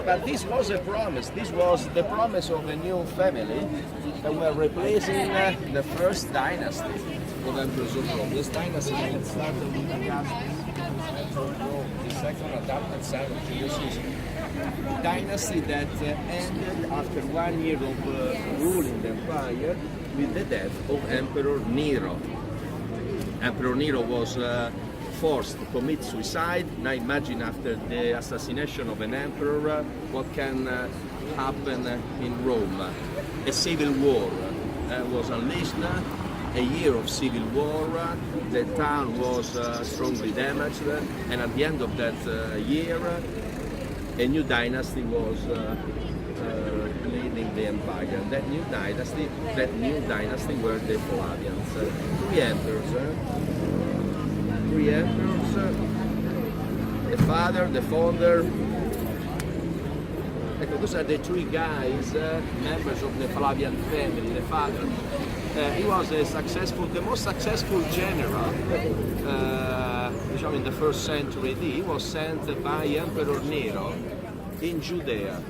But this was a promise. This was the promise of a new family that were replacing the first dynasty of emperors of Rome. This dynasty that started with Augustus, the second adopted son of Julius Caesar. Dynasty that ended after 1 year of ruling the empire with the death of Emperor Nero. Emperor Nero was forced to commit suicide. Now imagine after the assassination of an emperor, what can happen in Rome. A civil war was unleashed, a year of civil war, the town was strongly damaged, and at the end of that year, a new dynasty was leading the empire. That new dynasty were the Flavians. Three emperors, the father, the founder. Those are the three guys, members of the Flavian family. The father, he was the most successful general. In the first century AD. He was sent by Emperor Nero in Judea,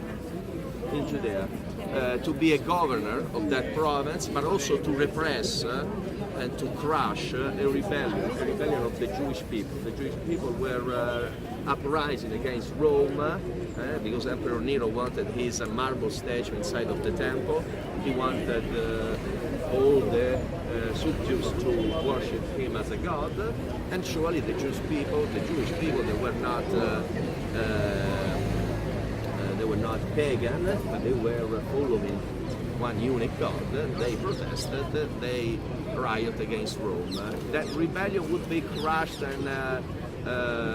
to be a governor of that province, but also to repress and to crush a rebellion of the Jewish people. The Jewish people were uprising against Rome because Emperor Nero wanted his marble statue inside of the temple. He wanted all the subjects to worship him as a god, and surely the Jewish people, they were not pagan, but they were following one unique god. They protested, they rioted against Rome. That rebellion would be crushed and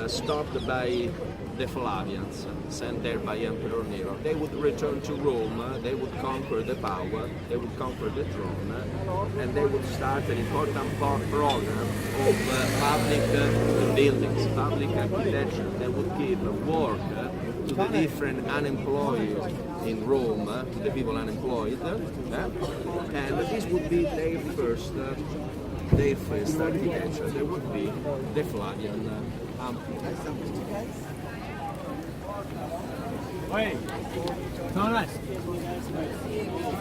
stopped by the Flavians, sent there by Emperor Nero. They would return to Rome, they would conquer the power, they would conquer the throne, and they would start an important program of public buildings, public architecture. They would give work to the different unemployed in Rome, to the people unemployed, and this would be their first architecture. There would be the Flavian Empire. Hey, all right.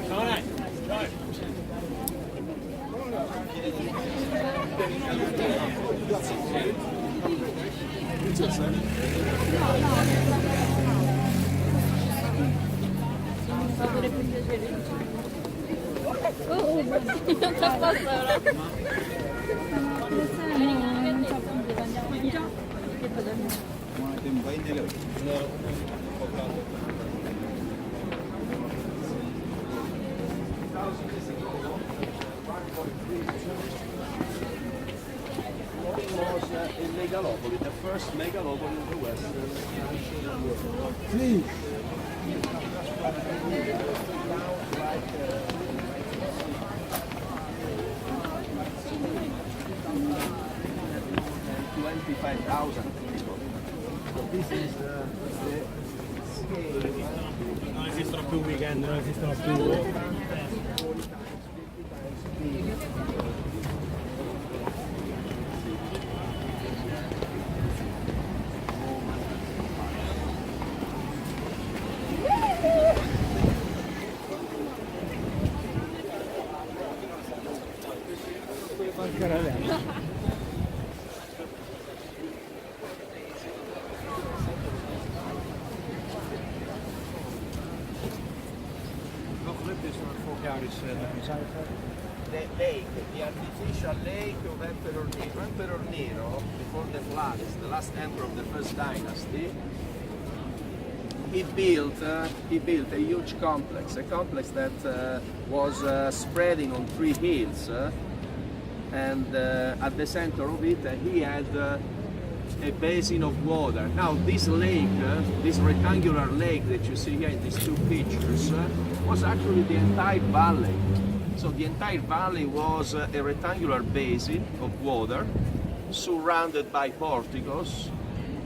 All right. Was a megalopoli, the first megalopoli in the Western world. Please. 25,000 people. So this is the scale. Non esistono più weekend, non esistono più. The lake, the artificial lake of Emperor Nero. Emperor Nero, before the Flavians, the last emperor of the first dynasty, he built a huge complex, a complex that was spreading on 3 hills, and at the center of it he had a basin of water. Now this lake, this rectangular lake that you see here in these 2 pictures, was actually the entire valley. So the entire valley was a rectangular basin of water surrounded by porticos.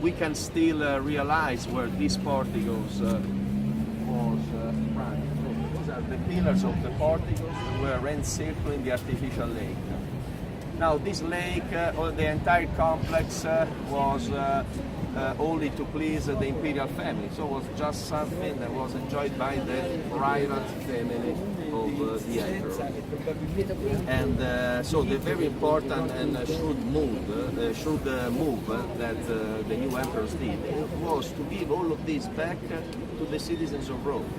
We can still realize where these porticos was running. So those are the pillars of the porticos that were encircling the artificial lake. Now this lake, or the entire complex was only to please the imperial family, so it was just something that was enjoyed by the private family of the emperor. And so the very important and shrewd move that the new emperors did was to give all of this back to the citizens of Rome.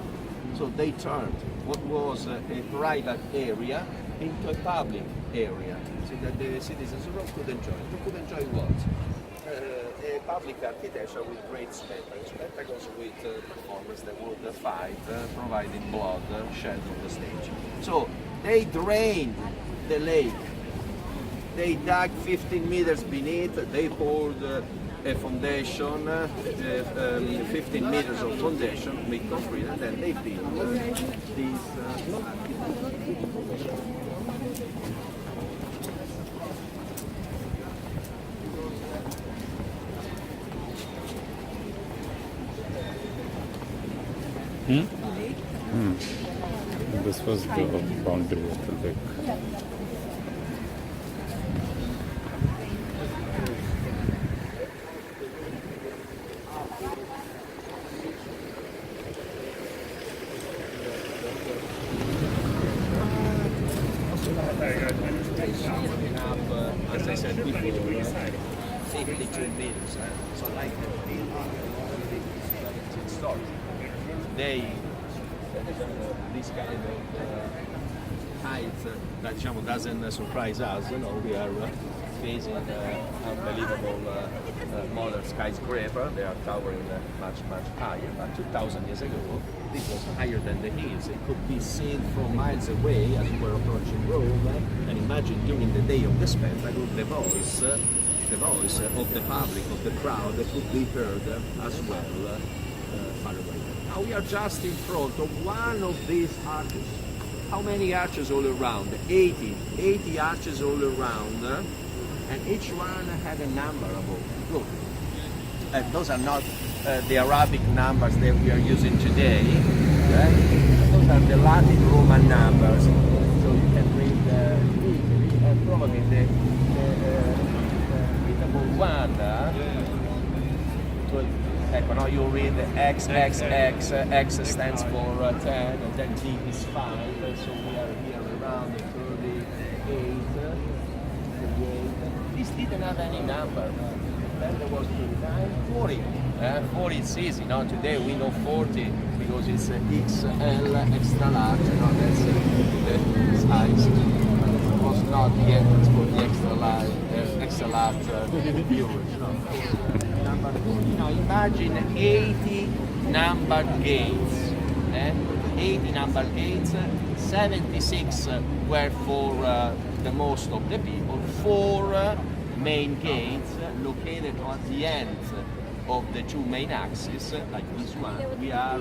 So they turned what was a private area into a public area, so that the citizens of Rome could enjoy. They could enjoy what? A public architecture with great spectacles. Spectacles with performers that would fight, providing blood shed on the stage. So they drained the lake. They dug 15 meters beneath. They poured a foundation, 15 meters of foundation with concrete, and then they built these. This was the boundary of the lake. As I said before, 52 meters. So like it's story. They this kind of height that doesn't surprise us. You know, we are facing unbelievable modern skyscraper. They are towering much higher. But 2,000 years ago, this was higher than the hills. It could be seen from miles away as we were approaching Rome. And imagine during the day of the spectacle, the voice of the public, of the crowd, could be heard as well far away. Now we are just in front of one of these arches. How many arches all around? 80 arches all around, and each one had a number above. Look, those are not the Arabic numbers that we are using today. Right? Those are the Latin Roman numbers. So you can read easily, and probably the number one. Ecco, no, you read X, X stands for 10, and then D is 5, so we are here around 38. This didn't have any number. Then there was 39, 40. 40 is easy, no? Today we know 40 because it's XL, extra large, no? That's the size. It was not yet for the extra large viewers, no? Now imagine 80 numbered gates, 80 numbered gates, 76 were for the most of the people, 4 main gates located at the end of the 2 main axes, like this one. We are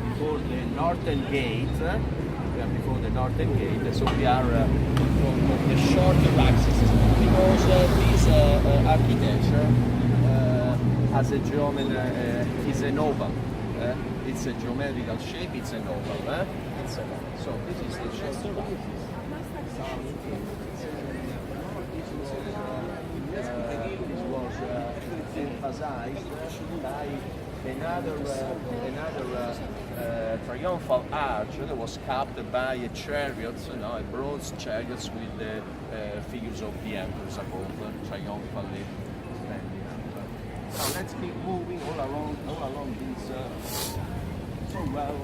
before the northern gate, so we are from the shorter axis, because this architecture as a geometry is an oval. It's a geometrical shape, it's an oval. So this is the shorter axis. This was emphasized by another triumphal arch that was capped by a chariot, a bronze chariot with the figures of the emperors above, triumphantly standing up. Now let's keep moving all along these so well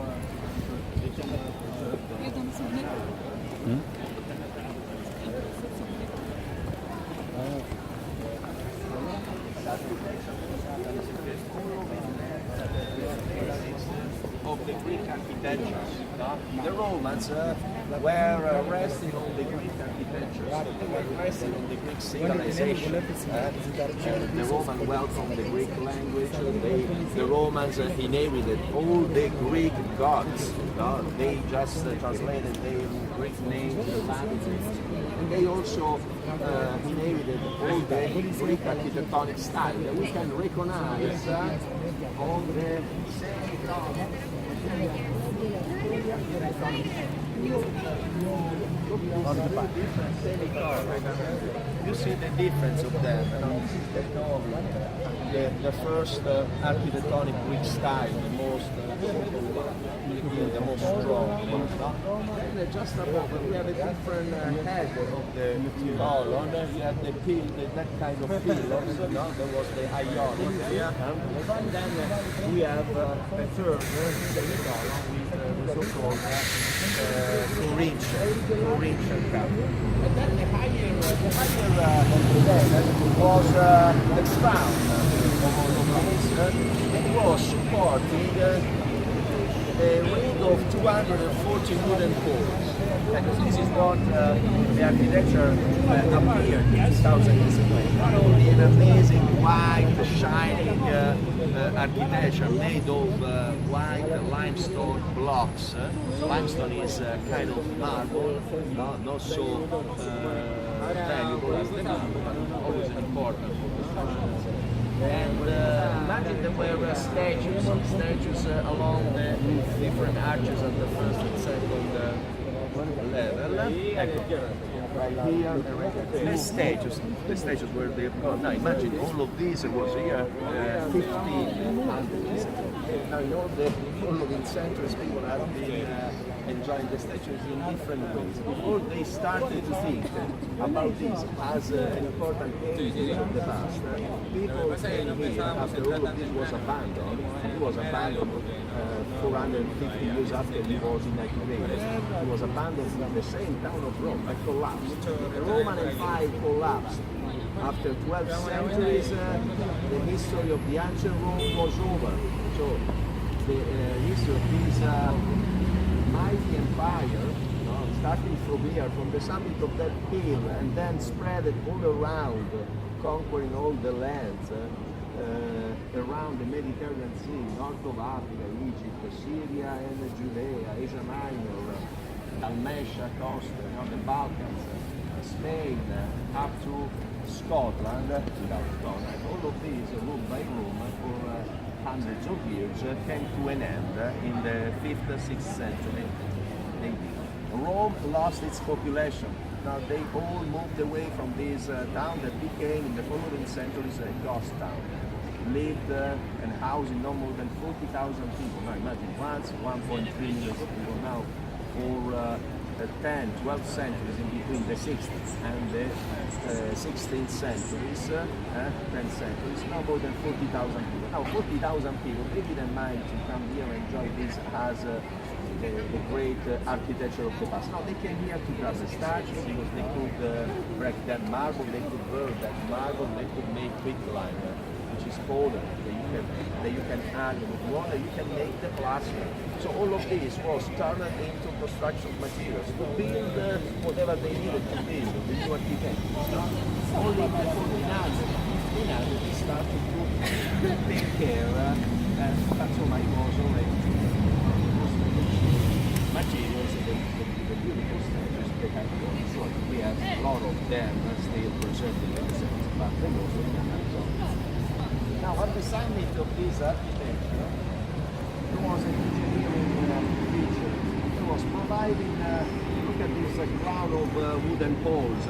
of the Greek architecture. The Romans were resting on the Greek architecture. They were resting on the Greek civilization. The Romans welcomed the Greek language. The Romans inherited all the Greek gods. They just translated their Greek names in Latin. And they also inherited all the Greek architectonic style that we can recognize on the semi-top. on the back. You see the difference of them. This is the Novi, the first architectonic Greek style, the most strong one. And just above, we have a different head of the column. We have the that kind of pillars. There was the Ionic. And then we have a third column with the so-called Corinthian capital. And then the higher level was the crown of all of this. It was supporting a ring of 240 wooden poles. And this is what the architecture appeared 2,000 years ago. Only an amazing white, shining architecture made of white limestone blocks. Limestone is kind of marble, not so valuable as the marble, but always important for construction. And imagine there were statues along the different arches of the first and second level. Right here, the statues were there. Now imagine all of these was here 1500 years ago. Now in all the following centuries, people have been enjoying the statues in different ways. Before they started to think about this as an important area of the past, people came here after all of this was abandoned. It was abandoned 450 years after it was inaugurated. It was abandoned in the same town of Rome. It collapsed. The Roman Empire collapsed. After 12 centuries, the history of the ancient Rome was over. So the history of this mighty empire, starting from here, from the summit of that hill, and then spread it all around, conquering all the lands around the Mediterranean Sea, north of Africa, Egypt, Syria and Judea, Asia Minor, Dalmatia coast, the Balkans, Spain, up to Scotland, without Scotland. All of these, room by room, for hundreds of years, came to an end in the 5th, 6th century AD. Rome lost its population. Now they all moved away from this town that became, in the following centuries, a ghost town. Lived and housed no more than 40,000 people. Now imagine, once 1.3 million people, now for 10, 12 centuries in between the 16th and the 16th centuries, 10 centuries, now more than 40,000 people. Now 40,000 people, they didn't mind to come here and enjoy this as the great architecture of the past. Now they came here to grab the statues because they could break that marble, they could burn that marble, they could make quicklime, which is powder that you can add with water, you can make the plaster. So all of this was turned into construction materials to build whatever they needed to build, the new architecture. Only in the 1400s, 1500s, they started to take care, insomma, I was already materials, the beautiful statues they have gone. So we have a lot of them still preserved in the sense, but they also can have some. Now, at the summit of this architecture, there was an engineering feature. It was providing, look at this cloud of wooden poles,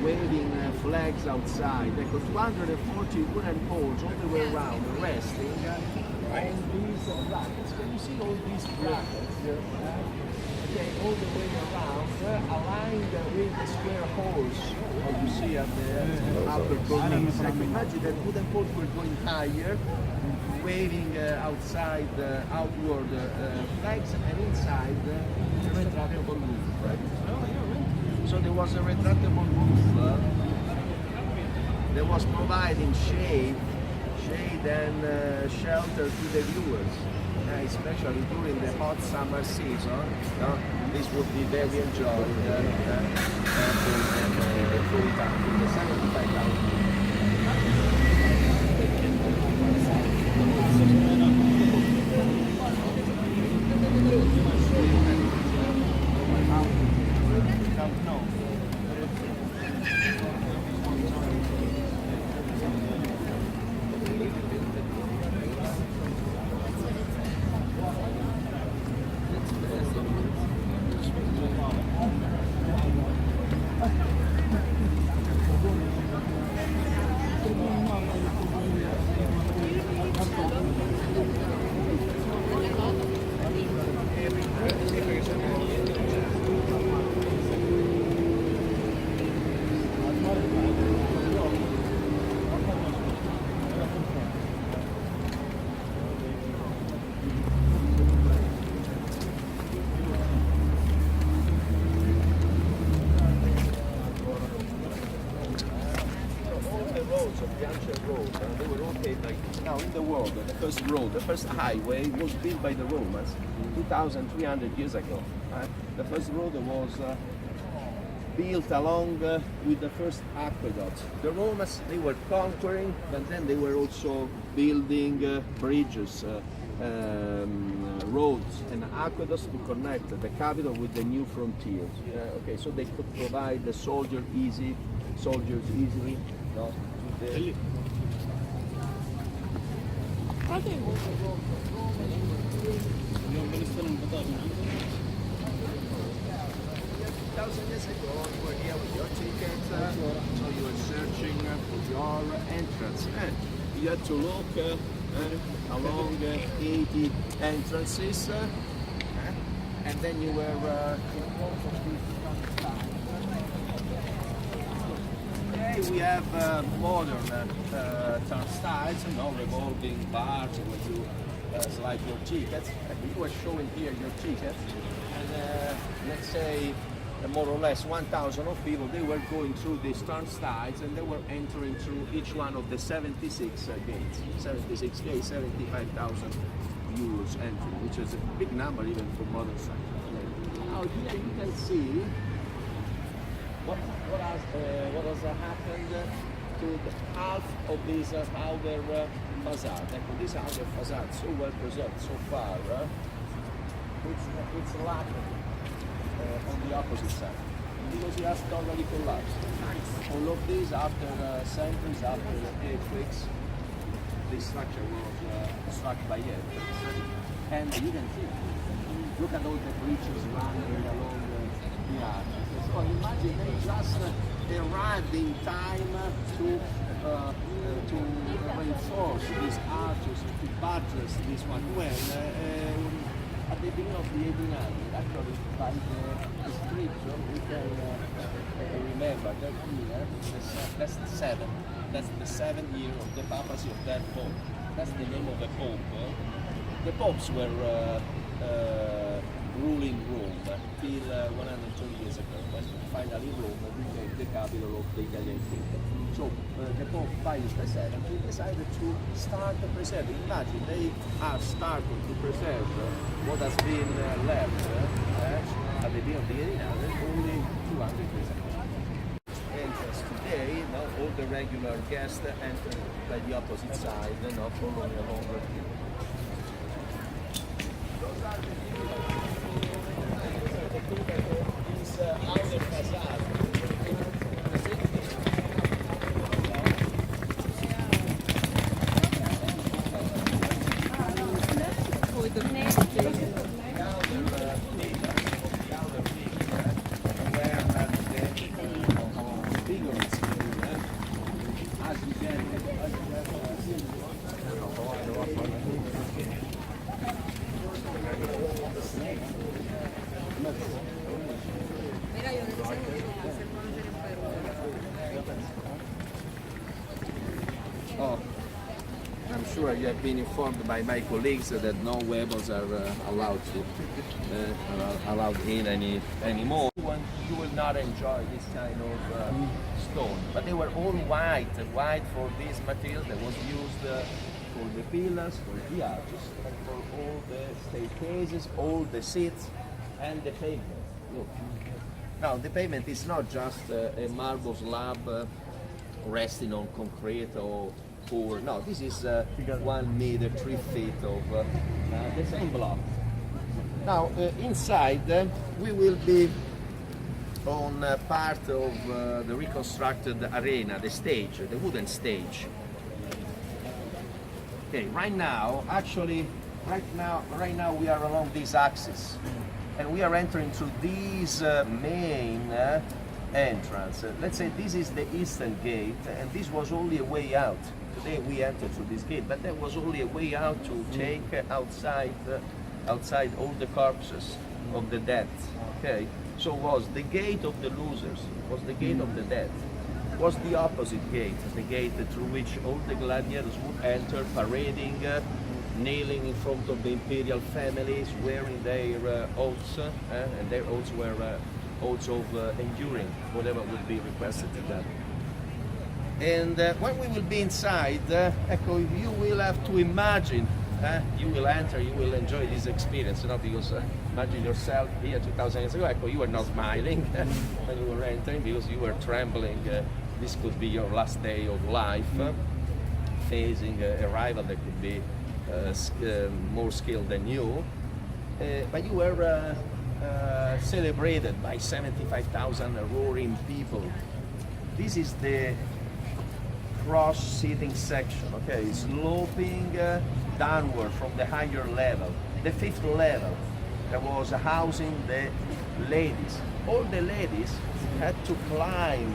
waving flags outside. There were 240 wooden poles all the way around, resting on these brackets. Can you see all these brackets? Okay, all the way around, aligned with the square holes you see at the upper cornice. Imagine that wooden poles were going higher, waving outside outward flags, and inside the retractable roof. Right? So there was a retractable roof that was providing shade and shelter to the viewers. Especially during the hot summer season, this would be very enjoyed full time, the 75,000. ancient roads. They were all paved like this. Now in the world, the first road, the first highway was built by the Romans 2,300 years ago. The first road was built along with the first aqueduct. The Romans, they were conquering, but then they were also building bridges, roads and aqueducts to connect the capital with the new frontiers. Okay, so they could provide the soldiers easily, no, to the 1,000 years ago, you were here with your ticket, so you were searching for your entrance. You had to look along 80 entrances, and then you were in front of this. We have modern turnstiles, revolving bars where you slide your tickets. You were showing here your ticket, and let's say more or less 1,000 of people, they were going through these turnstiles and they were entering through each one of the 76 gates. 76 gates, 75,000 euros entry, which is a big number even for modern times. Now here you can see what has happened to half of this outer facade. This outer facade, so well preserved so far, it's lacking on the opposite side because it has totally collapsed. All of these, after centuries, after earthquakes, this structure was struck by earthquakes. And you can see, look at all the breaches running along the arches. So imagine they just arrived in time to reinforce these arches, to buttress this one when at the beginning of the 1800s, actually by the inscription, we can remember that here, that's the seventh. That's the 7th year of the papacy of that pope. That's the name of the pope. The popes were ruling Rome till 120 years ago, when finally Rome became the capital of the Italian kingdom. So the Pope Pius VII decided to start preserving. Imagine they are starting to preserve what has been left at the beginning of the 1800s only 200 years ago. Entrance today, now all the regular guests enter by the opposite side, following along the queue. Those are the this outer facade. Oh, I'm sure you have been informed by my colleagues that no weapons are allowed in anymore. You will not enjoy this kind of stone, but they were all white for this material that was used for the pillars, for the arches, and for all the staircases, all the seats, and the pavement. Look. Now the pavement is not just a marble slab resting on concrete or no, this is 1 meter 3 feet of the same block. Now inside we will be on part of the reconstructed arena, the stage, the wooden stage. Okay, right now we are along this axis, and we are entering through this main entrance. Let's say this is the eastern gate, and this was only a way out. Today we entered through this gate, but there was only a way out to take outside all the corpses of the dead. Okay, so was the gate of the losers, was the gate of the dead, was the opposite gate, the gate through which all the gladiators would enter, parading, kneeling in front of the imperial families, wearing their oaths, and their oaths were oaths of enduring whatever would be requested to them. And when we will be inside, ecco, you will have to imagine, you will enter, you will enjoy this experience, because imagine yourself here 2,000 years ago, ecco, you were not smiling when you were entering because you were trembling. This could be your last day of life, facing a rival that could be more skilled than you. But you were celebrated by 75,000 roaring people. This is the cross-seating section, okay, sloping downward from the higher level. The fifth level, there was housing the ladies. All the ladies had to climb.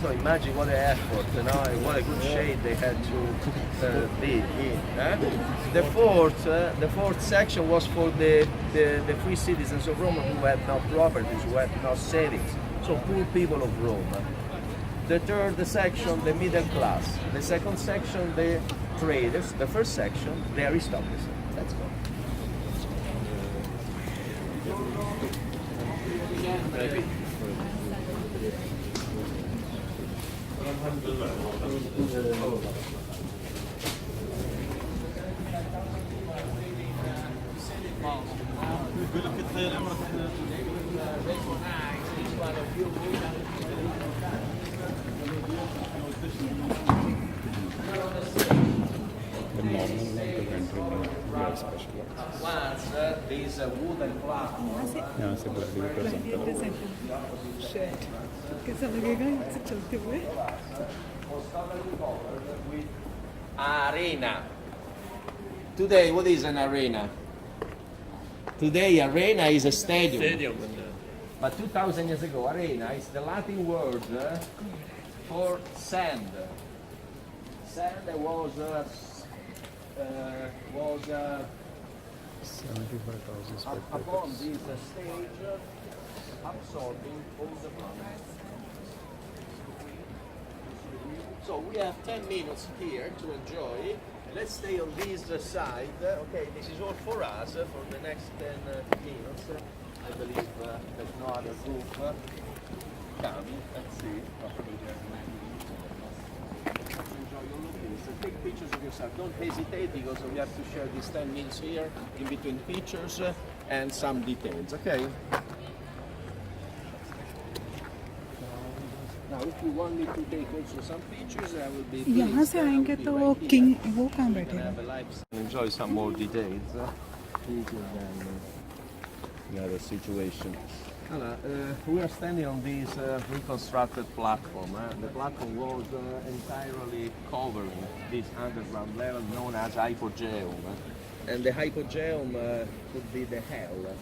So imagine what an effort, and what a good shape they had to be in. The fourth section was for the free citizens of Rome who had no properties, who had no savings. So poor people of Rome. The third section, the middle class. The second section, the traders. The first section, the aristocracy. Let's go. The normal one to enter we are special ones. Once these wooden platforms. यहाँ से Gladiators enter. Shit. कैसा लगेगा इससे चलते हुए? Arena. Today, what is an arena? Today, arena is a stadium. But 2,000 years ago, arena is the Latin word for sand. Sand was 75,000 upon spectators. this stage, absorbing all the blood. So we have 10 minutes here to enjoy. Let's stay on this side. Okay, this is all for us for the next 10 minutes. I believe there's no other group coming. Let's see. Enjoy all of this. Take pictures of yourself. Don't hesitate because we have to share these 10 minutes here in between pictures and some details. Okay? Now, if you want me to take also some pictures, I will be pleased. यहाँ से आएंगे तो वो king वो कहाँ बैठे हैं? Enjoy some more details. Easier than the other situation. We are standing on this reconstructed platform. The platform was entirely covering this underground level known as hypogeum. And the hypogeum could be the hell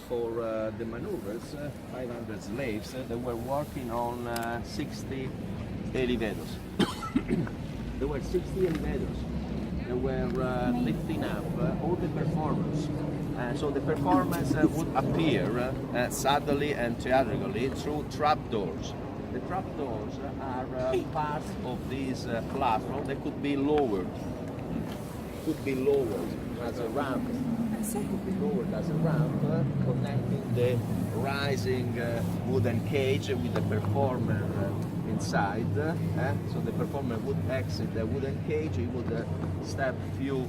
for the maneuvers. 500 slaves that were working on 60 elevators. There were 60 elevators that were lifting up all the performers. So the performance would appear suddenly and theatrically through trapdoors. The trapdoors are part of this platform that could be lowered. As a ramp. Could be lowered as a ramp, connecting the rising wooden cage with the performer inside. So the performer would exit the wooden cage. He would step few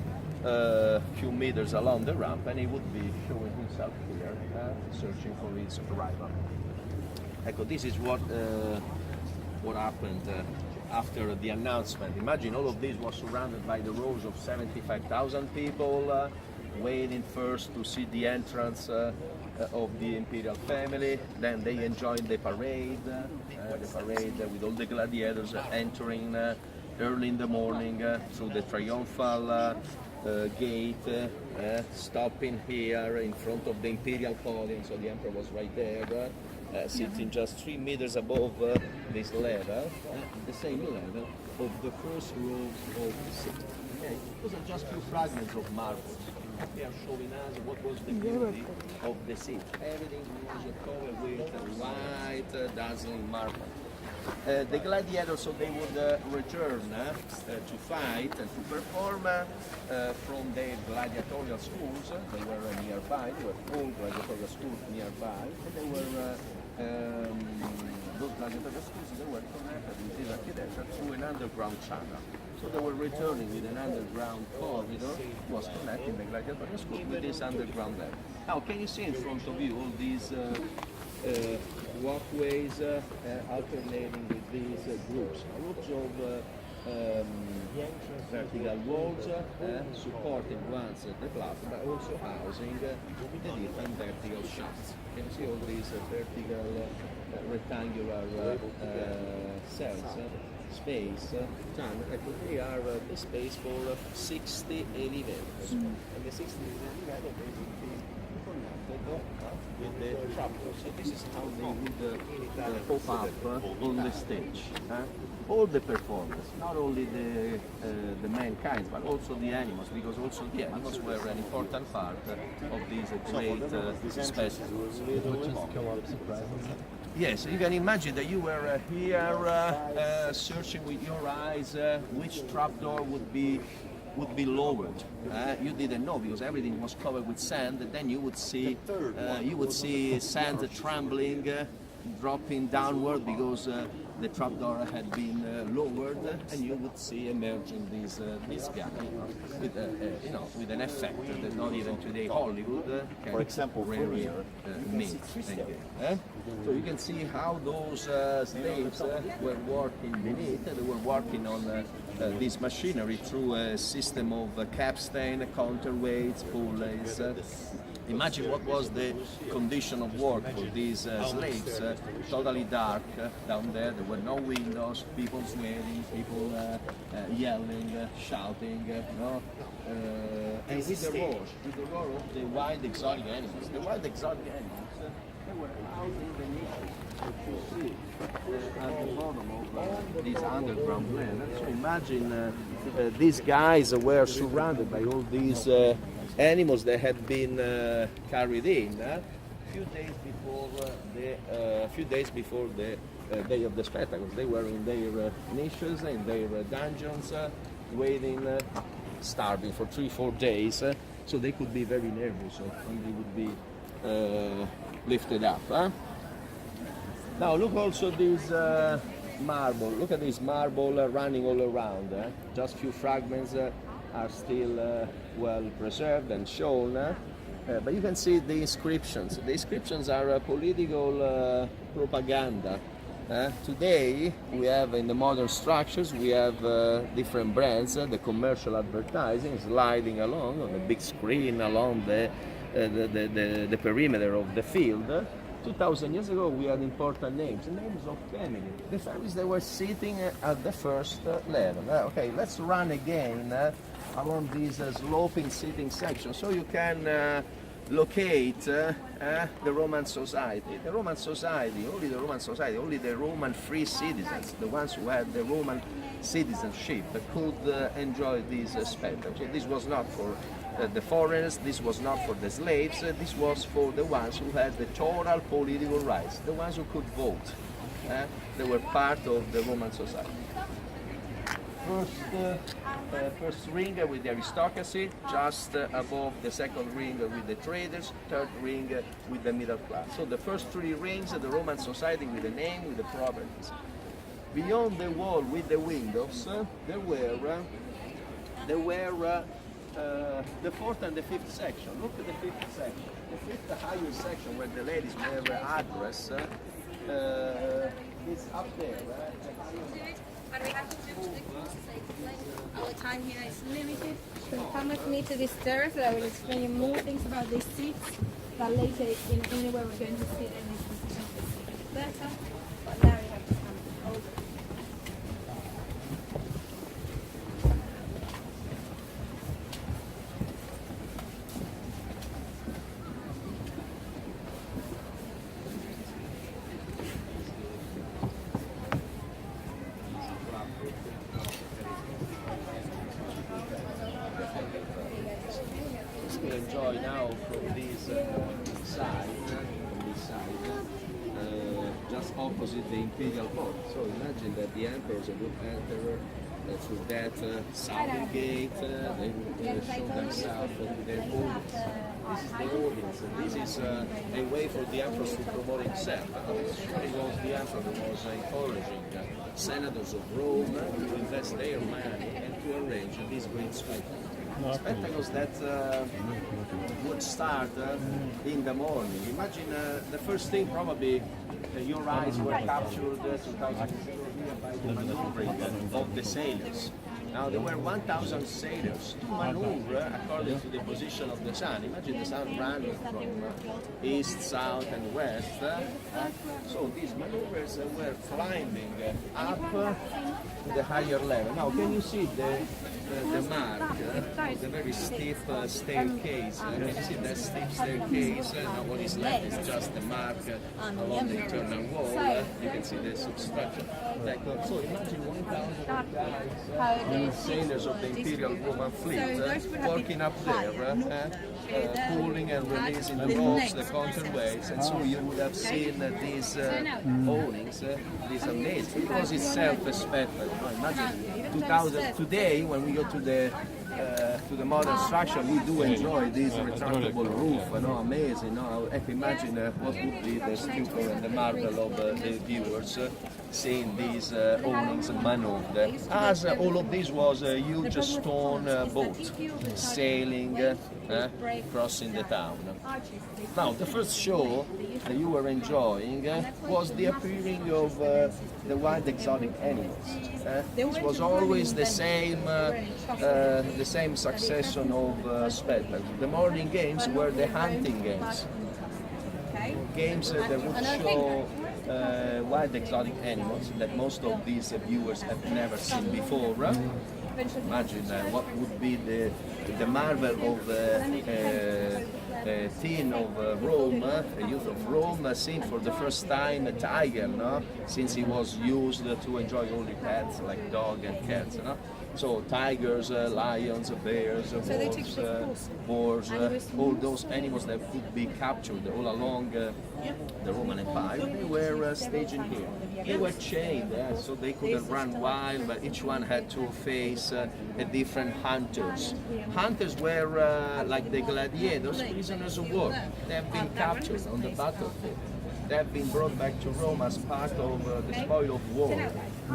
meters along the ramp, and he would be showing himself here, searching for his rival. Ecco, this is what happened after the announcement. Imagine all of this was surrounded by the rows of 75,000 people waiting first to see the entrance of the imperial family. Then they enjoyed the parade with all the gladiators entering early in the morning through the triumphal gate, stopping here in front of the imperial podium. So the emperor was right there, sitting just 3 meters above this level, the same level of the first row of the city. Okay, those are just few fragments of marble. They are showing us what was the beauty of the city. Everything was covered with white, dazzling marble. The gladiators, so they would return to fight and to perform from the gladiatorial schools. They were nearby. There were full gladiatorial schools nearby. And they were those gladiatorial the schools, they were connected with this architecture through an underground channel. So they were returning with an underground corridor, was connecting the Gladiator school with this underground level. Now, can you see in front of you all these walkways alternating with these groups of vertical walls supporting once the platform, but also housing the different vertical shafts. You can see all these vertical rectangular cells, space, they are the space for 60 elevators. And the 60 elevators basically connected with the trapdoor. So this is how they would pop up on the stage. All the performers, not only the mankind, but also the animals, because also the animals were an important part of these great spectacles. Yes, you can imagine that you were here searching with your eyes which trapdoor would be lowered. You didn't know because everything was covered with sand. And then you would see sand trembling, dropping downward because the trapdoor had been lowered, and you would see emerging this guy with an effect that not even today Hollywood can, for example, really meet. So you can see how those slaves were working beneath. They were working on this machinery through a system of capstan, counterweights, pulleys. Imagine what was the condition of work for these slaves, totally dark down there. There were no windows, people sweating, people yelling, shouting, and with the roar of the wild exotic animals. The wild exotic animals, they were out in the niche at the bottom of this underground land. So imagine these guys were surrounded by all these animals that had been carried in a few days before the day of the spectacles. They were in their niches, in their dungeons, waiting, starving for 3-4 days, so they could be very nervous when they would be lifted up. Now look also this marble. Look at this marble running all around. Just few fragments are still well preserved and shown, but you can see the inscriptions. The inscriptions are political propaganda. Today we have in the modern structures we have different brands, the commercial advertising sliding along on the big screen along the perimeter of the field. 2,000 years ago we had important names of family. The families that were sitting at the first level. Okay, let's run again along this sloping sitting section so you can locate the Roman society. The Roman society, only the Roman free citizens, the ones who had the Roman citizenship, could enjoy this spectacle. This was not for the foreigners, this was not for the slaves, this was for the ones who had the total political rights, the ones who could vote. They were part of the Roman society. First ring with the aristocracy, just above the second ring with the traders, third ring with the middle class. So the first 3 rings, the Roman society with the name, with the properties. Beyond the wall with the windows, there were the 4th and the 5th section. Look at the 5th section. The 5th higher section where the ladies were addressed is up there. But we have to jump to the course. Our time here is limited. So come with me to this terrace. I will explain you more things about these seats. But later, in anywhere we're going to sit in this position to see it better. But now we have to come over. Enjoy now from this side, just opposite the imperial court. So imagine that the emperors would enter through that southern gate, they would show themselves their audience. This is the audience, and this is a way for the emperor to promote himself. Because the emperor was encouraging senators of Rome to invest their money and to arrange these great spectacles. Spectacles that would start in the morning. Imagine the first thing probably your eyes were captured 2000 by the maneuvering of the sailors. Now there were 1,000 sailors to maneuver according to the position of the sun. Imagine the sun running from east, south and west. So these maneuvers were climbing up to the higher level. Now can you see the mark, the very steep staircase? Can you see that steep staircase? Now what is left is just the mark along the internal wall. You can see the substructure. So imagine 1,000 guys, sailors of the Imperial Roman fleet, working up there, pulling and releasing the ropes, the counterweights, and so you would have seen these awnings, these amazing. It was itself a spectacle. Imagine 2000 today, when we go to the modern structure, we do enjoy this retractable roof. Amazing. I can imagine what would be the stupor and the marvel of the viewers seeing these awnings maneuvered. As all of this was a huge stone boat sailing, crossing the town. Now, the first show that you were enjoying was the appearing of the wild exotic animals. This was always the same succession of spectacles. The morning games were the hunting games. Games that would show wild exotic animals that most of these viewers have never seen before. Imagine what would be the marvel of a teen of Rome, a youth of Rome, seeing for the first time a tiger, since he was used to enjoy only pets like dog and cats. So tigers, lions, bears, wolves, boars, all those animals that could be captured all along the Roman Empire, they were staging here. They were chained, so they couldn't run wild, but each one had to face a different hunters. Hunters were like the gladiators, prisoners of war. They have been captured on the battlefield. They have been brought back to Rome as part of the spoil of war.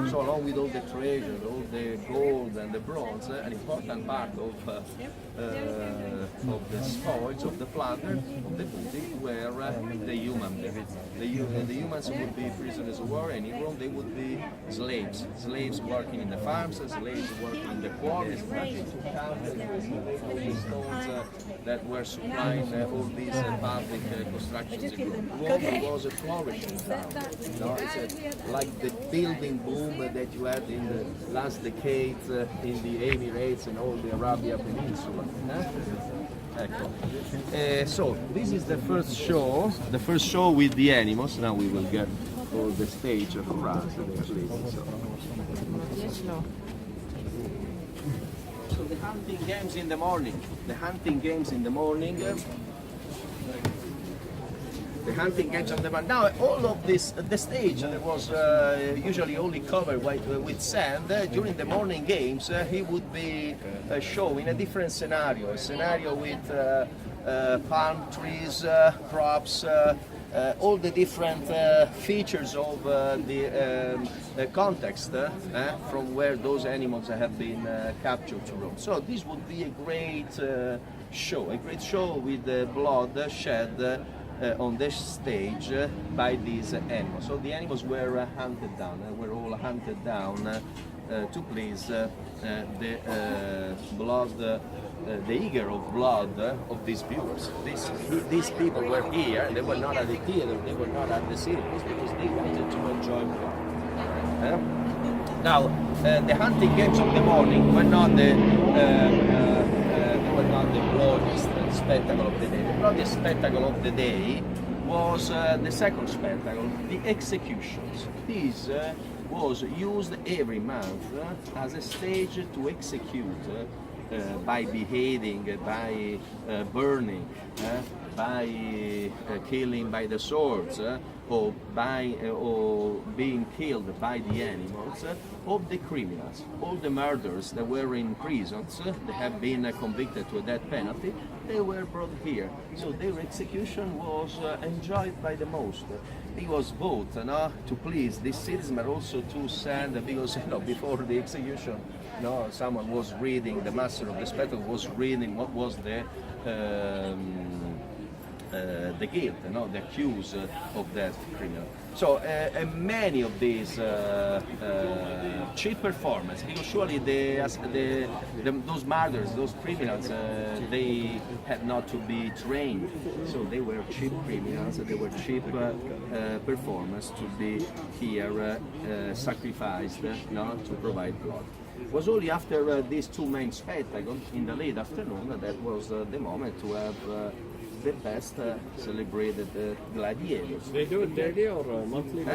So along with all the treasure, all the gold and the bronze, an important part of the spoils, of the plunder, of the booty, were the human beings. The humans would be prisoners of war, and in Rome they would be slaves. Slaves working in the farms, slaves working in the quarries. Imagine to count the stones that were supplying all these public constructions in Rome. Rome was a flourishing town. It's like the building boom that you had in the last decade in the Emirates and all the Arabia Peninsula. So this is the first show with the animals. Now we will get for the stage for us. So the hunting games in the morning. The hunting games in the morning. The hunting games on the morning. Now all of this, the stage that was usually only covered with sand. During the morning games, he would be showing a different scenario. A scenario with palm trees, props, all the different features of the context from where those animals have been captured to Rome. So this would be a great show with blood shed on the stage by these animals. So the animals were hunted down, were all hunted down to please the blood, the eager of blood of these viewers. These people were here, they were not at the theater, they were not at the circus, because they wanted to enjoy blood. Now, the hunting games of the morning were not the glorious spectacle of the day. The glorious spectacle of the day was the second spectacle, the executions. This was used every month as a stage to execute by beheading, by burning, by killing by the swords, or being killed by the animals of the criminals. All the murderers that were in prisons, they have been convicted to a death penalty, they were brought here. So their execution was enjoyed by the most. It was both to please the citizens, but also to send, because before the execution, someone was reading, the master of the spectacle was reading what was the guilt, the accused of that criminal. So many of these cheap performance, because surely those murderers, those criminals, they had not to be trained. So they were cheap criminals, they were cheap performers to be here sacrificed to provide blood. It was only after these two main spectacles in the late afternoon that was the moment to have the best celebrated gladiators. They do it daily or monthly?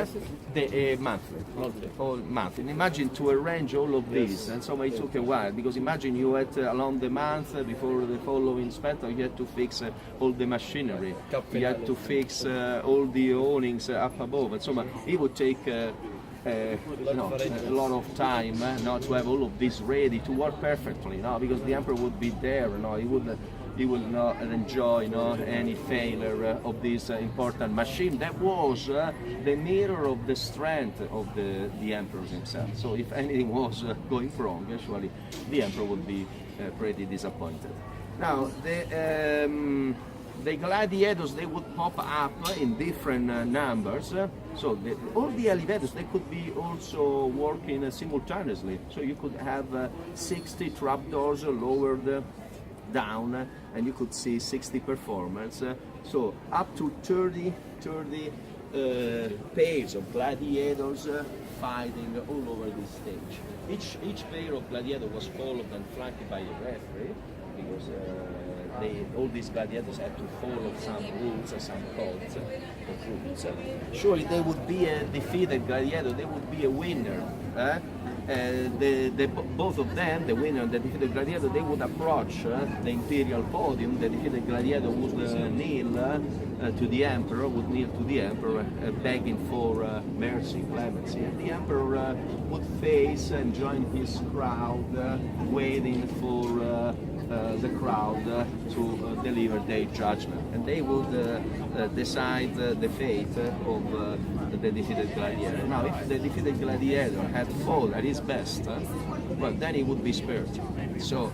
Monthly. All monthly. Imagine to arrange all of these, and so it took a while, because imagine you had along the month before the following spectacle, you had to fix all the machinery, you had to fix all the awnings up above, and so it would take a lot of time not to have all of this ready to work perfectly, because the emperor would be there, he would not enjoy any failure of this important machine that was the mirror of the strength of the emperor himself. So if anything was going wrong, actually the emperor would be pretty disappointed. Now the gladiators, they would pop up in different numbers. So all the elevators, they could be also working simultaneously. So you could have 60 trapdoors lowered down, and you could see 60 performers. So up to 30 pairs of gladiators fighting all over this stage. Each pair of gladiators was followed and flanked by a referee, because all these gladiators had to follow some rules and some codes of rules. Surely they would be a defeated gladiator, they would be a winner. Both of them, the winner and the defeated gladiator, they would approach the imperial podium. The defeated gladiator would kneel to the emperor, begging for mercy, clemency. And the emperor would face and join his crowd, waiting for the crowd to deliver their judgment. And they would decide the fate of the defeated gladiator. Now, if the defeated gladiator had fought at his best, well, then he would be spared. So,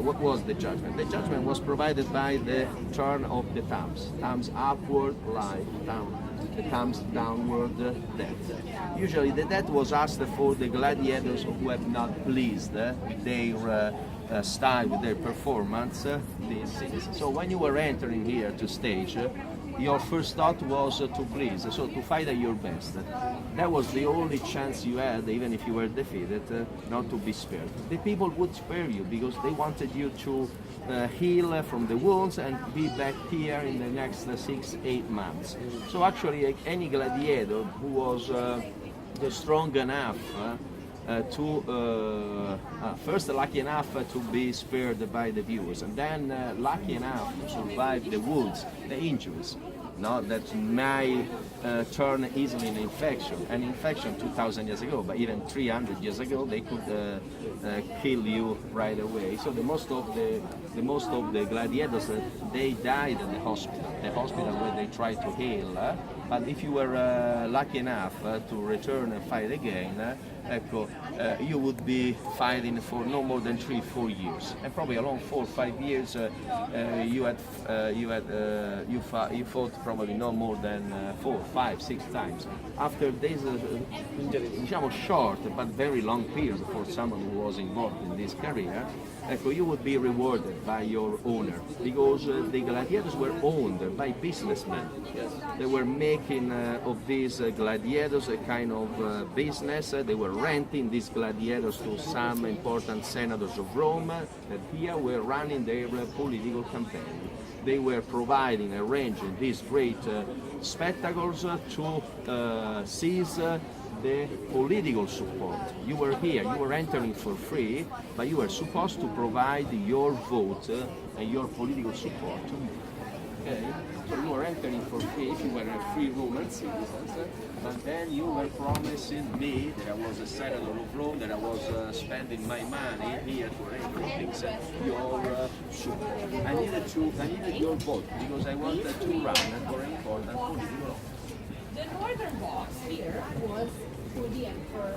what was the judgment? The judgment was provided by the turn of the thumbs. Thumbs upward, life. The thumbs downward, death. Usually, the death was asked for the gladiators who have not pleased with their style, with their performance, these things. So when you were entering here to stage, your first thought was to please, so to fight at your best. That was the only chance you had, even if you were defeated, not to be spared. The people would spare you because they wanted you to heal from the wounds and be back here in the next 6-8 months. So actually, any gladiator who was strong enough first lucky enough to be spared by the viewers, and then lucky enough to survive the wounds, the injuries, that may turn easily in infection. An infection 2,000 years ago, but even 300 years ago, they could kill you right away. So the most of the gladiators, they died in the hospital where they tried to heal. But if you were lucky enough to return and fight again, you would be fighting for no more than 3-4 years, and probably along 4 or 5 years you fought probably no more than 4, 5, 6 times. After this short but very long period for someone who was involved in this career, you would be rewarded by your owner, because the gladiators were owned by businessmen. They were making of these gladiators a kind of business. They were renting these gladiators to some important senators of Rome that here were running their political campaign. They were providing, arranging these great spectacles to seize the political support. You were here, you were entering for free, but you were supposed to provide your vote and your political support. Okay? you were entering for free if you were a free Roman citizen, but then you were promising me that I was a senator of Rome, that I was spending my money here to arrange things. Your I needed your vote because I wanted to run for an important political. The northern box here was for the emperor.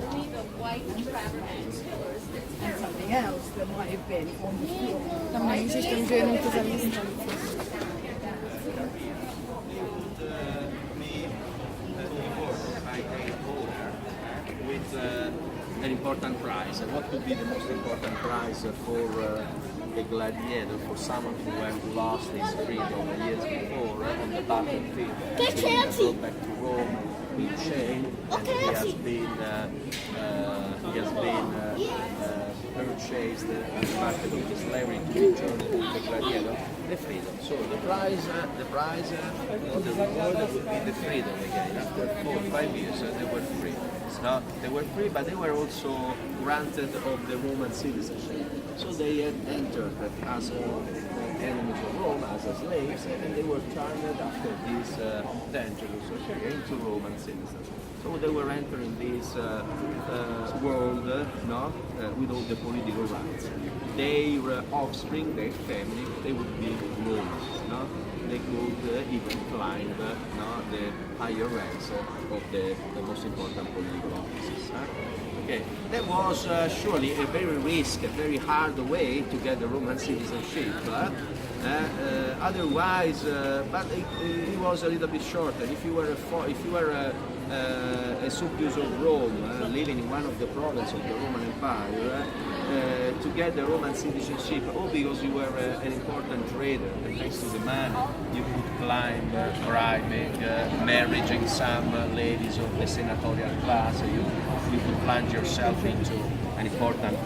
Only the white travertine pillars. And something else that might have been on the floor. Tam neexistono giorni cosa With an important prize. What could be the most important prize for a gladiator, for someone who had lost his freedom years before on the battlefield? And he back to Rome in chain, and he has been purchased and marketed into slavery to return to the gladiator, the freedom. So the prize, the reward would be the freedom again. After 4 or 5 years, they were free. No, they were free, but they were also granted of the Roman citizenship. So they had entered as enemies of Rome, as slaves, and they were turned after this dangerous into Roman citizens. So they were entering this world with all the political rights. Their offspring, their family, they would be Romans. No? They could even climb the higher ranks of the most important political offices. Okay, that was surely a very risky, a very hard way to get the Roman citizenship. Otherwise, but it was a little bit shorter. If you were a subject of Rome, living in one of the provinces of the Roman Empire, to get the Roman citizenship, or because you were an important trader, and thanks to the money, you could climb bribing, marrying some ladies of the senatorial class, you could plunge yourself into an important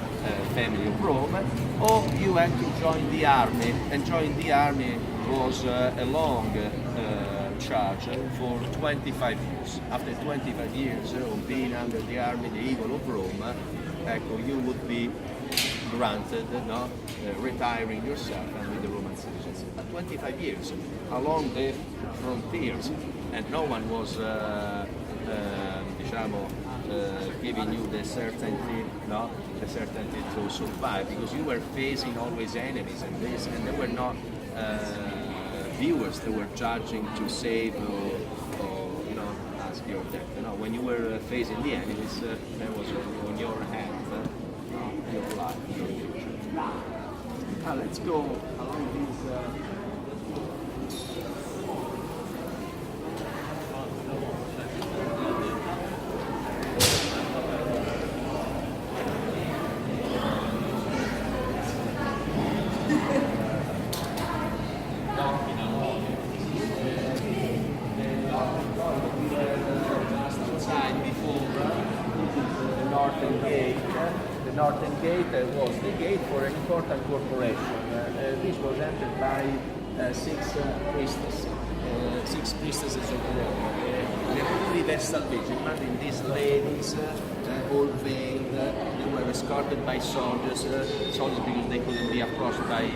family of Rome, or you had to join the army, and join the army was a long charge for 25 years. After 25 years of being under the army, the eagle of Rome, you would be granted, retiring yourself and with the Roman citizenship. But 25 years along the frontiers, and no one was giving you the certainty to survive, because you were facing always enemies, and they were not viewers that were judging to save or ask your death. When you were facing the enemies, that was on your hand. Your life, your future. Let's go along these. Northern Gate was the gate for an important corporation. This was entered by 6 priestesses of Rome. The Universal Virgin, imagine these ladies, all veiled, they were escorted by soldiers because they couldn't be approached by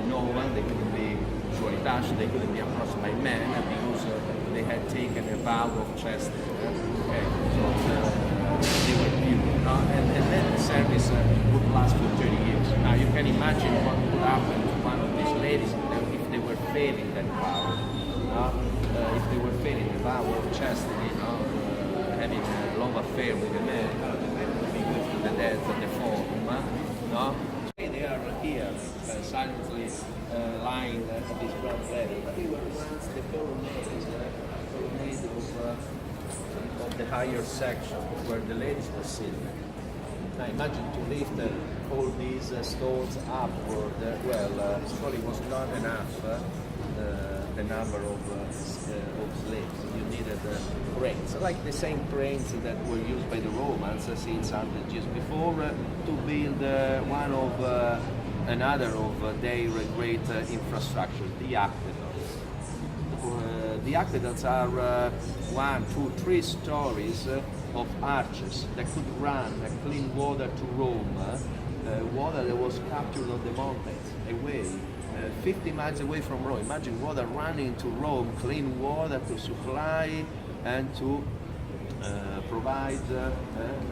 no one, they couldn't be surely touched, they couldn't be approached by men because they had taken a vow of chastity. They were pure, and then the service would last for 30 years. Now you can imagine what would happen to one of these ladies if they were failing that vow. If they were failing the vow of chastity, having a love affair with a man, the man would be good to the death of the Forum. They are here, silently lying at this ground level. But they were once the colonnades of the higher section where the ladies were sitting. Now imagine to lift all these stones upward. Surely was not enough the number of slaves. You needed cranes, like the same cranes that were used by the Romans since 100 years before to build another of their great infrastructure, the aqueducts. The aqueducts are 1, 2, 3 stories of arches that could run clean water to Rome, water that was captured on the mountains. away, 50 miles away from Rome. Imagine water running to Rome, clean water to supply and to provide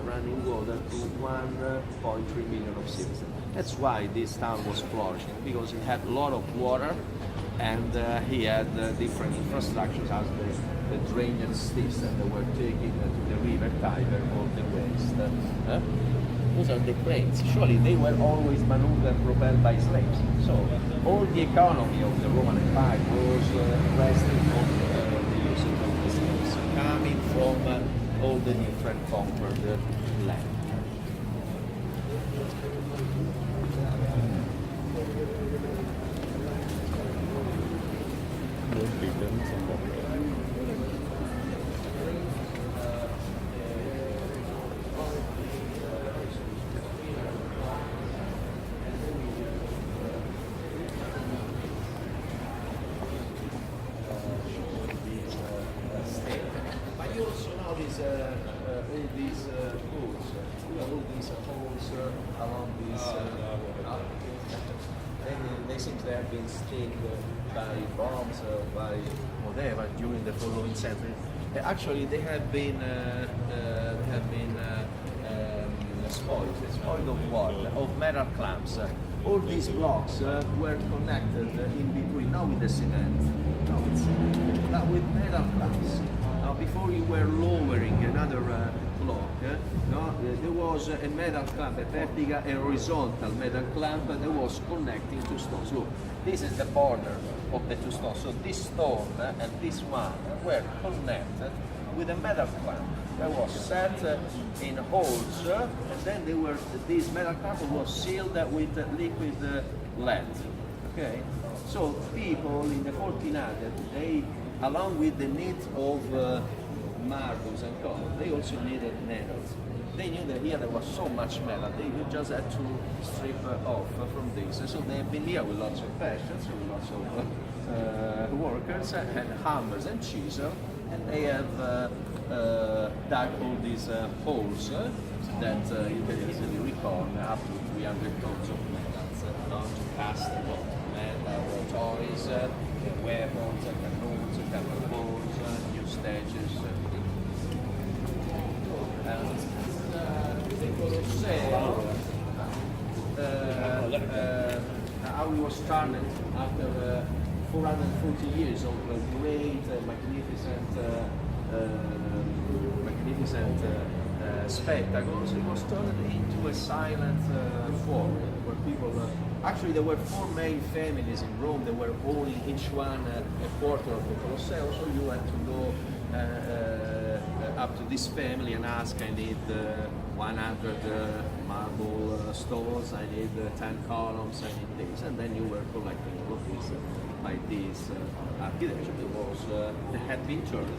running water to 1.3 million of citizens. That's why this town was flourishing, because it had a lot of water, and he had different infrastructures as the drainage system that were taking to the river Tiber or the west. Those are the cranes. Surely they were always maneuvered and propelled by slaves. So all the economy of the Roman Empire was resting on the usage of the slaves, coming from all the different conquered land. More details about it. But you also notice all these holes, along these. They seem to have been stayed by bombs or by whatever during the following century. Actually, they have been spoiled of what? Of metal clamps. All these blocks were connected in between, not with the cement, but with metal clamps. Now, before you were lowering another block, there was a metal clamp, a vertical and horizontal metal clamp that was connecting two stones. Look, this is the border of the two stones. So this stone and this one were connected with a metal clamp that was set in holes, and then this metal clamp was sealed with liquid lead. Okay, so people in the 1400s, they, along with the need of marbles and copper, they also needed nails. They knew that here there was so much metal, they just had to strip off from this. So they have been here with lots of passions, with lots of workers, and hammers and chisels, and they have dug all these holes that you can easily record up to 300 tons of metals to cast metal toys, weapons, canoes, catapults, new stages. The Colosseum, how it was started after 440 years of great, magnificent spectacles, it was turned into a silent forum where people. Actually, there were four main families in Rome. They were owning each one a quarter of the Colosseum. So you had to go up to this family and ask, I need 100 marble stones, I need 10 columns, I need this. And then you were collecting all of this by this architecture that had been turned.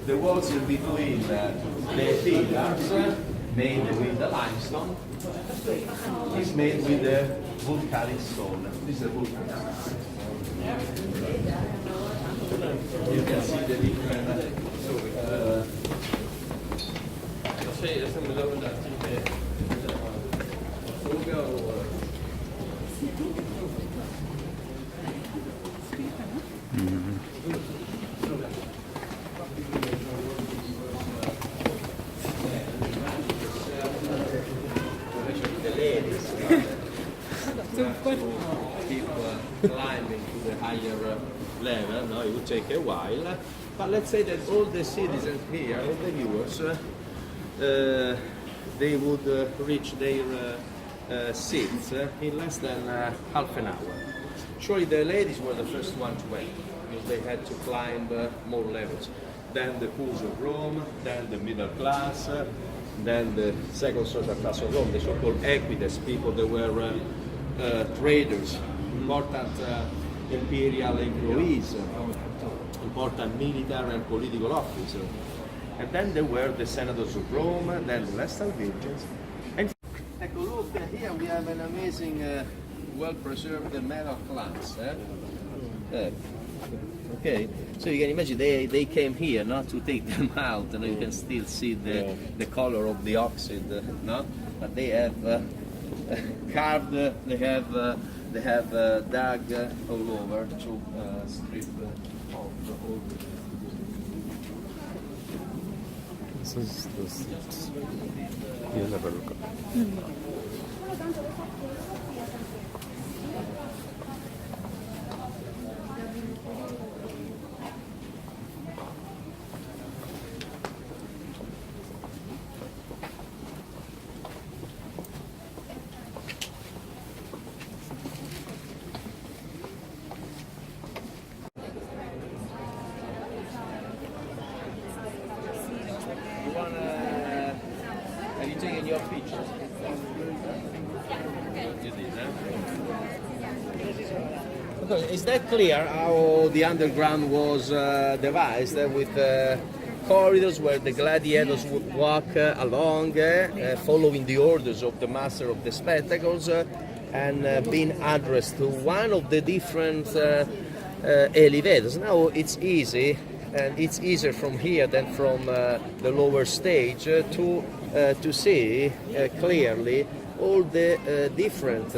The walls in between the pillars, made with the limestone, is made with the volcanic stone. This is a volcanic stone. You can see the different. Keep climbing to the higher level, no? It would take a while. But let's say that all the citizens here, all the viewers, they would reach their seats in less than half an hour. Surely the ladies were the first one to enter because they had to climb more levels. Then the pools of Rome, then the middle class, then the second social class of Rome, the so-called equites, people that were traders, important imperial employees, important military and political officers. And then there were the senators of Rome, then the Vestal Virgins. And look, here we have an amazing, well-preserved metal clamps. Okay, so you can imagine they came here not to take them out, and you can still see the color of the oxide, no? But they have carved, they have dug all over to strip off all the. This is the seats. Here's a welcome. Have you taken your pictures? You did, huh? Okay, is that clear how the underground was devised with corridors where the gladiators would walk along, following the orders of the master of the spectacles, and being addressed to one of the different elevators. Now it's easy, and it's easier from here than from the lower stage to see clearly all the different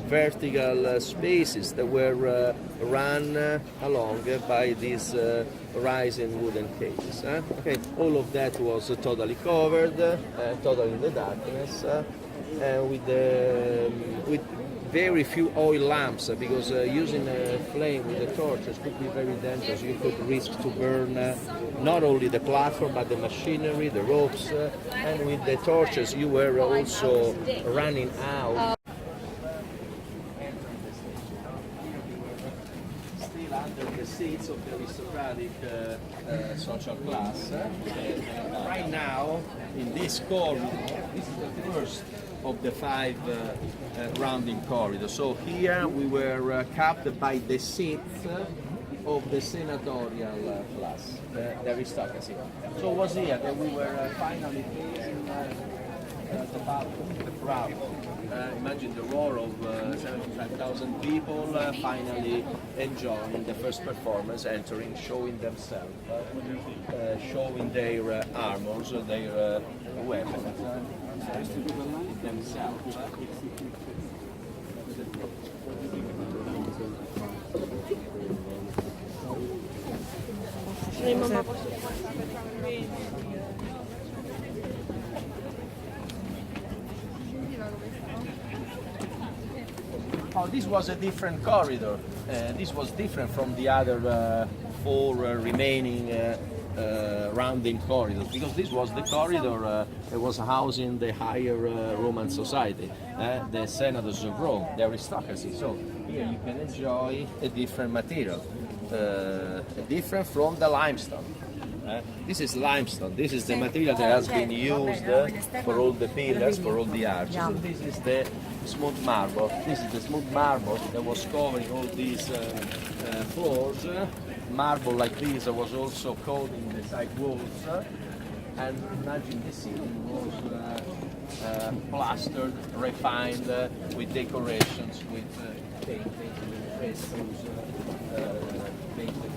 vertical spaces that were run along by these rising wooden cages. Okay, all of that was totally covered, totally in the darkness, with very few oil lamps, because using a flame with the torches could be very dangerous. You could risk to burn not only the platform but the machinery, the ropes, and with the torches you were also running out. Still under the seats of the aristocratic social class. Right now, in this corridor, this is the first of the 5 rounding corridors. So here we were capped by the seats of the senatorial class, the aristocracy. So it was here that we were finally facing the balcony, the crowd. Imagine the roar of 75,000 people finally enjoying the first performance, entering, showing themselves, showing their armors, their weapons. Themselves. Oh, this was a different corridor. This was different from the other 4 remaining rounding corridors, because this was the corridor that was housing the higher Roman society, the senators of Rome, the aristocracy. So here you can enjoy a different material, different from the limestone. This is limestone. This is the material that has been used for all the pillars, for all the arches. And this is the smooth marble. This is the smooth marble that was covering all these floors. Marble like this was also coating the side walls, and imagine the ceiling was plastered, refined with decorations, with paintings, with frescoes, painted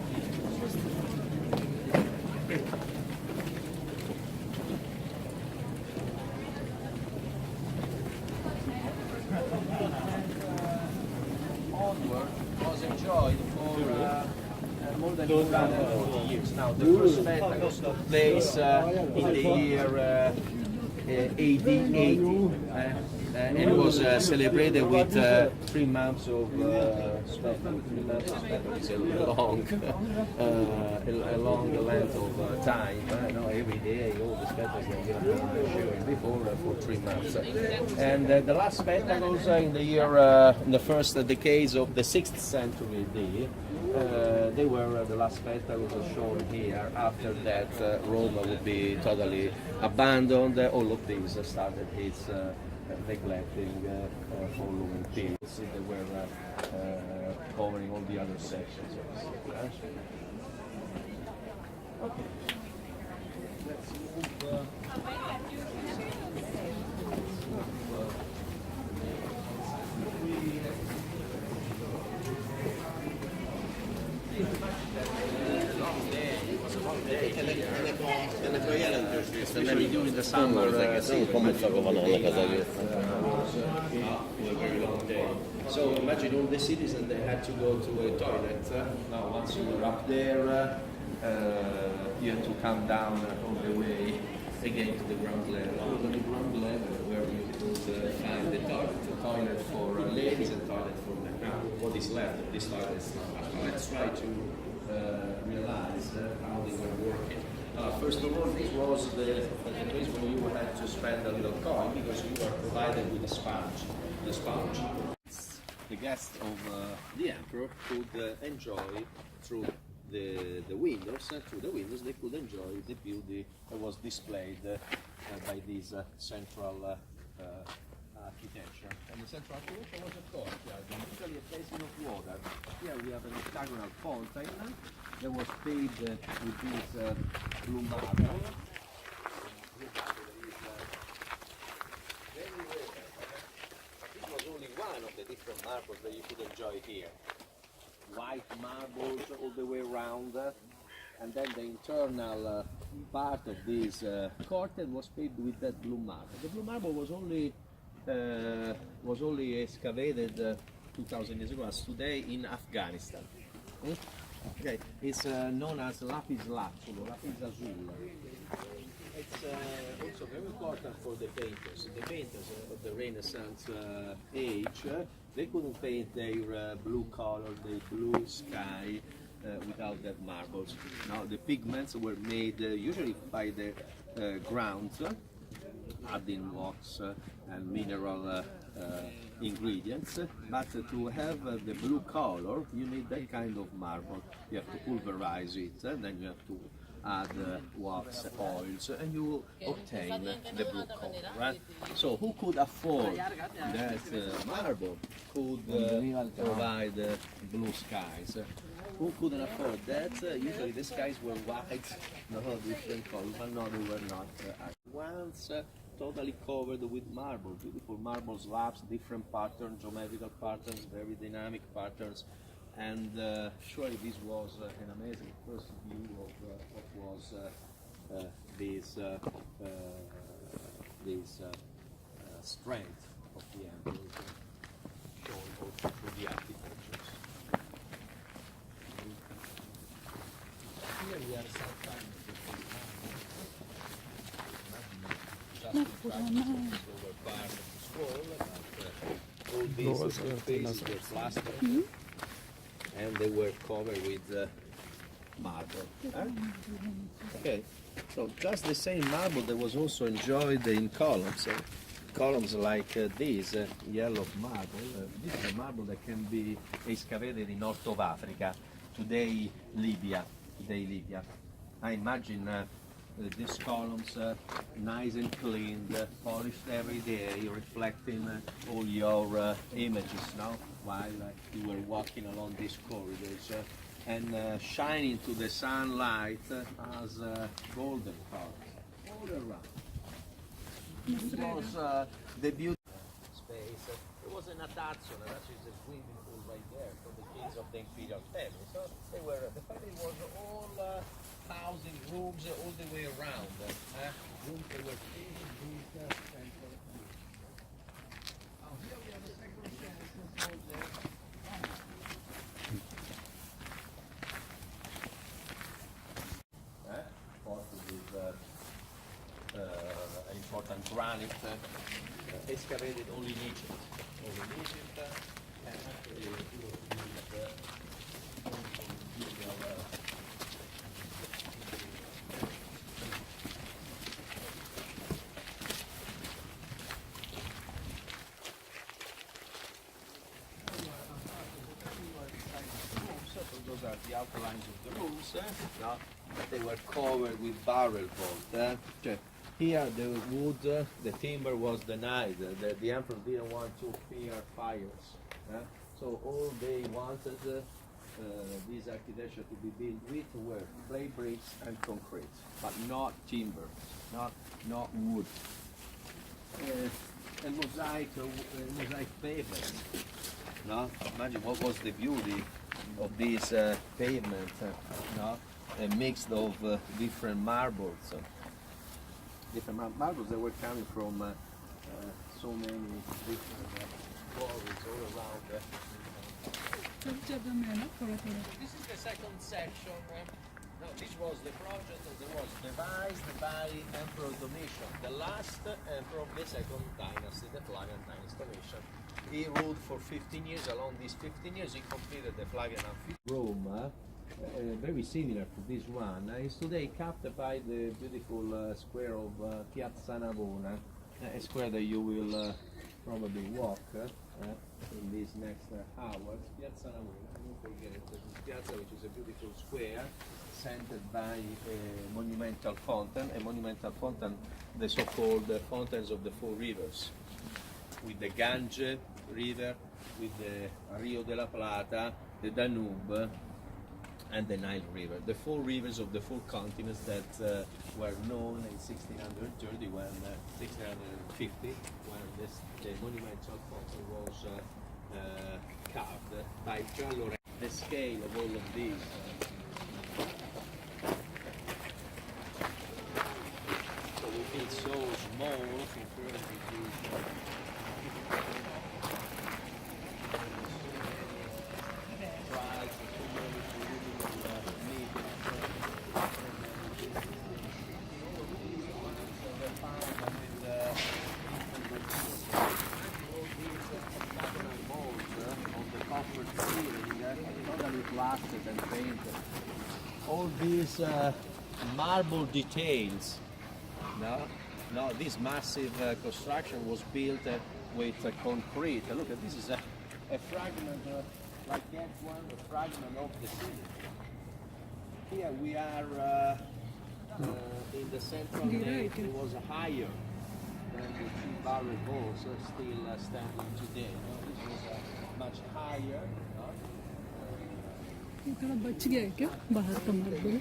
onward was enjoyed for more than 240 years. Now, the first spectacles took place in the year AD 80, and it was celebrated with 3 months of spectacle. 3 months of spectacle is a long length of time. Every day, all the spectacles that we have showing before for 3 months. And the last spectacles in the first decades of the 6th century AD. They were the last spectacles shown here. After that, Rome would be totally abandoned. All of these started its neglecting following periods. They were covering all the other sections of the city. Okay. Let's move. Especially during the summer very long day. So imagine all the citizens, they had to go to a toilet. Now once you were up there, you had to come down all the way again to the ground level. To the ground level where you could find the toilet for ladies and toilet for men. Now what is left of these toilets? Let's try to realize how they were working. First of all, this was the place where you had to spend a little coin because you were provided with a sponge. The sponge, the guests of the emperor could enjoy through the windows. Through the windows, they could enjoy the beauty that was displayed by this central architecture. And the central architecture was a courtyard, usually a basin of water. Here we have an octagonal fountain that was paved with this blue marble. This was only one of the different marbles that you could enjoy here. White marbles all the way around, and then the internal part of this courtyard was paved with that blue marble. The blue marble was only excavated 2,000 years ago, as today in Afghanistan. Okay, it's known as lapis lazuli, lapis azul. It's also very important for the painters. The painters of the Renaissance age, they couldn't paint their blue color, their blue sky without that marbles. Now the pigments were made usually by the ground, adding wax and mineral ingredients, but to have the blue color you need that kind of marble. You have to pulverize it, then you have to add wax, oils, and you will obtain the blue color, right? So who could afford that marble could provide blue skies? Who couldn't afford that? Usually the skies were white, no different colors, but no, they were not. Once totally covered with marble, beautiful marble slabs, different patterns, geometrical patterns, very dynamic patterns, and surely this was an amazing first view of what was this strength of the emperor, shown also through the architectures. Here we are sometimes all these spaces were plastered and they were covered with marble. Okay, so just the same marble that was also enjoyed in columns. Columns like this, yellow marble. This is a marble that can be excavated in north of Africa, today Libya. I imagine these columns nice and cleaned, polished every day, reflecting all your images now while you were walking along these corridors and shining to the sunlight as golden colors all around. It was the beauty space. There was an Natazio is a swimming pool right there for the kids of the imperial family. So the family was all housing rooms all the way around. Rooms that were filled with central. Here we have a second part of this an important ground. granite excavated only in Egypt. Only in Egypt, and actually it was used also in material, so those are the outlines of the rooms. No? They were covered with barrel vault. Here the wood, the timber was denied. The emperor didn't want to fear fires. So all they wanted this architecture to be built with were clay bricks and concrete, but not timber, not wood. And mosaic pavement. No? Imagine what was the beauty of this pavement. No? A mix of different marbles. Different marbles that were coming from so many different quarries all around. This is the second section. No, this was the project that was devised by Emperor Domitian, the last emperor of the second dynasty, the Flavian dynasty Domitian. He ruled for 15 years. Along these 15 years, he completed the Flavian Rome. Very similar to this one, is today capped by the beautiful square of Piazza Navona, a square that you will probably walk in these next hours. Piazza Navona, don't forget it, this piazza, which is a beautiful square, centered by a monumental fountain, the so-called fountains of the four rivers, with the Gange River, with the Rio de la Plata, the Danube, and the Nile River, the four rivers of the four continents that were known in 1630, 1650, when the monumental fountain was carved by Gian Lorenzo. The scale of all of these. So we feel so small compared to and painted. All these marble details. No, this massive construction was built with concrete. Look at this is a fragment like that one, a fragment of the city. Here we are in the central nave. It was higher than the two barrel walls still standing today. This was much higher. थोड़ा बच गया है क्या बाहर का marble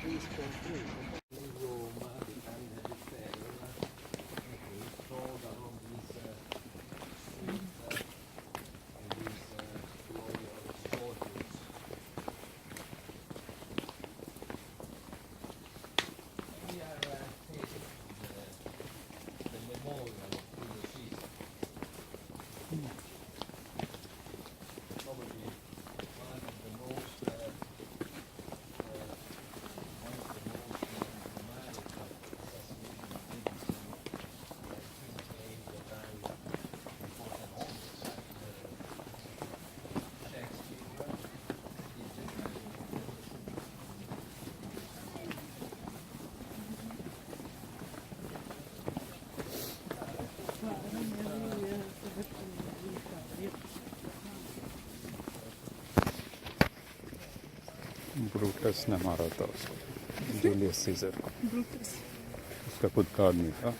Brutus ने मारा था उसको, जूलियस सीजर को। उसका खुद का आदमी था।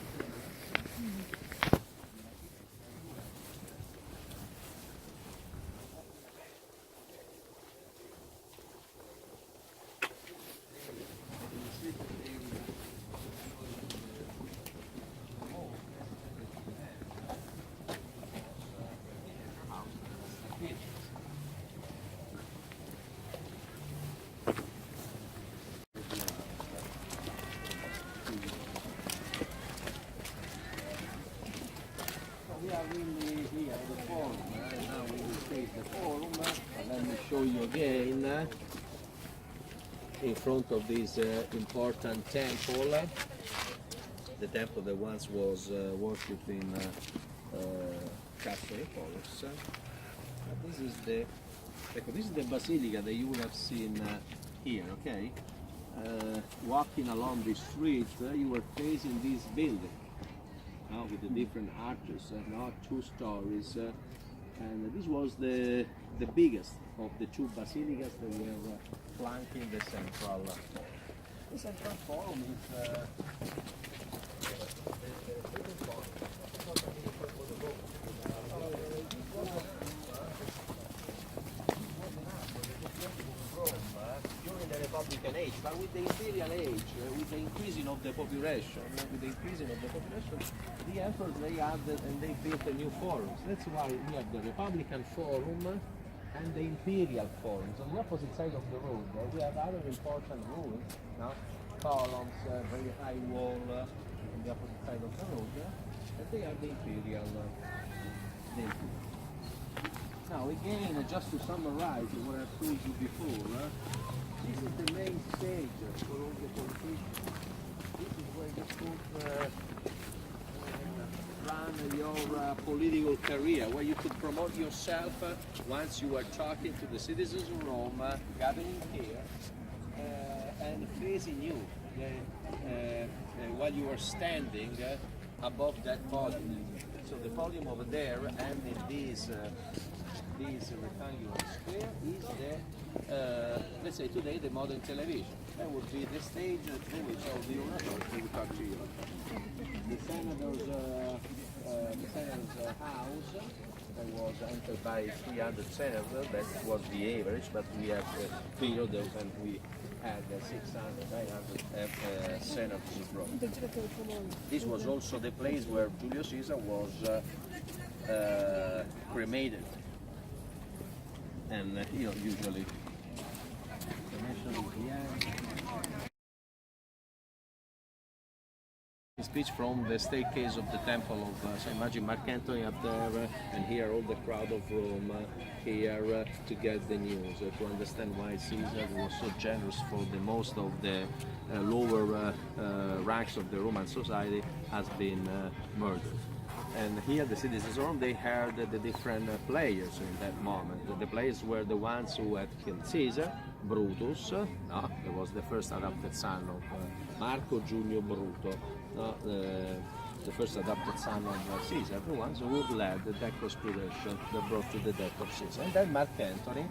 We are really here at the Forum. Now we will face the Forum. Let me show you again in front of this important temple. the temple that once was worshipped in Castle Polis. This is the basilica that you would have seen here, okay? Walking along the street, you were facing this building with the different arches, 2 stories, and this was the biggest of the 2 basilicas that were flanking the central forum. The central forum is during the Republican age, but with the imperial age, with the increasing of the population, the emperors they added and they built a new forums. That's why we have the Republican Forum and the Imperial Forums. On the opposite side of the road, we have other important ruins, columns, very high wall on the opposite side of the road, and they are the Imperial. Now again, just to summarize what I told you before, this is the main stage for all the politicians. This is where you could run your political career, where you could promote yourself once you are talking to the citizens of Rome, gathering here, and facing you while you are standing above that podium. So the podium over there and in this rectangular square is the, let's say today, the modern television. That would be the stage through which all the orators will talk to you. The senator's house that was entered by 300 senators, that was the average, but we have a period when we had 600, 900 senators in Rome. This was also the place where Julius Caesar was cremated. And usually cremation is the end. Speech from the staircase of the temple of, so imagine Mark Antony up there, and here all the crowd of Rome here to get the news, to understand why Caesar was so generous for the most of the lower ranks of the Roman society has been murdered. And here the citizens of Rome, they heard the different players in that moment. The players were the ones who had killed Caesar, Brutus, he was the first adopted son of Marco Giulio Bruto, the first adopted son of Caesar, the ones who led that conspiration that brought to the death of Caesar. And then Mark Antony,